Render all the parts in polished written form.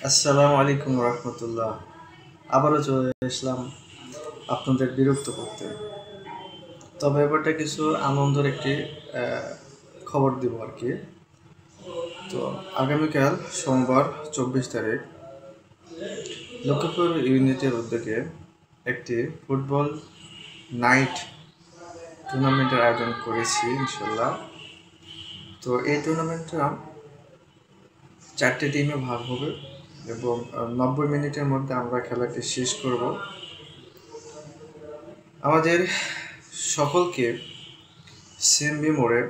আসসালামু আলাইকুম রহমতুল্লাহ। আবারও চলে আসলাম আপনাদের বিরক্ত করতে। তবে এবারটা কিছু আনন্দের একটি খবর দিব আর কি। তো আগামীকাল সোমবার 24 তারিখ লক্ষ্মীপুর ইউনিটের উদ্যোগে একটি ফুটবল নাইট টুর্নামেন্টের আয়োজন করেছি ইনশাল্লাহ। তো এই টুর্নামেন্টটা 4টে টিমে ভাগ হবে এবং 90 মিনিটের মধ্যে আমরা খেলাটি শেষ করব। আমাদের সকলকে সিএমবি মোড়ে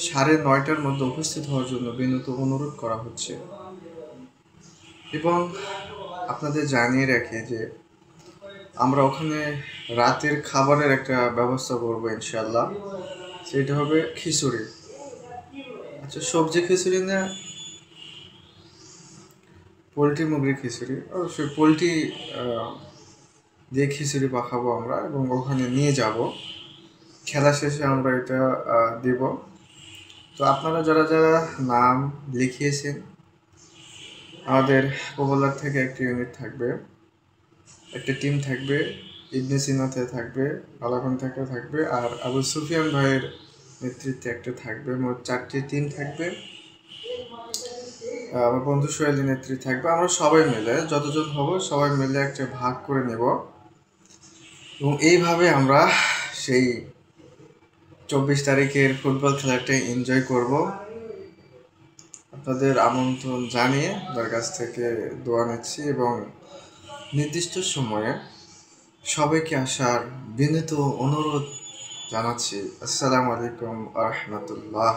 9:30টার মধ্যে উপস্থিত হওয়ার জন্য বিনীত অনুরোধ করা হচ্ছে। এবং আপনাদের জানিয়ে রাখি যে আমরা ওখানে রাতের খাবারের একটা ব্যবস্থা করবো ইনশাল্লাহ। সেটা হবে খিচুড়ি। আচ্ছা, সবজি খিচুড়ি না পোলট্রি মুরগির খিচুড়ি? অবশ্যই পোলট্রি দিয়ে খিচুড়ি পাকাবো আমরা এবং ওখানে নিয়ে যাব। খেলা শেষে আমরা এটা দিব। তো আপনারা যারা যারা নাম লিখিয়েছেন, আমাদের পপুলার থেকে একটা ইউনিট থাকবে, একটা টিম থাকবে, ইবনে সিনাতে থাকবে, আলাগন থেকে থাকবে, আর আবু সুফিয়ান ভাইয়ের নেতৃত্বে একটা থাকবে। মোট 4টি টিম থাকবে। আমার বন্ধু সোহেলের নেতৃত্বে থাকবে। আমরা সবাই মিলে যতজন হব সবাই মিলে একটা ভাগ করে নেব এবং এইভাবে আমরা সেই 24 তারিখের ফুটবল খেলাটা এনজয় করব। আপনাদের আমন্ত্রণ জানিয়ে তার কাছ থেকে দোয়া নিচ্ছি এবং নির্দিষ্ট সময়ে সবাইকে আসার বিনীত অনুরোধ জানাচ্ছি। আসসালামু আলাইকুম ওয়া রাহমাতুল্লাহ।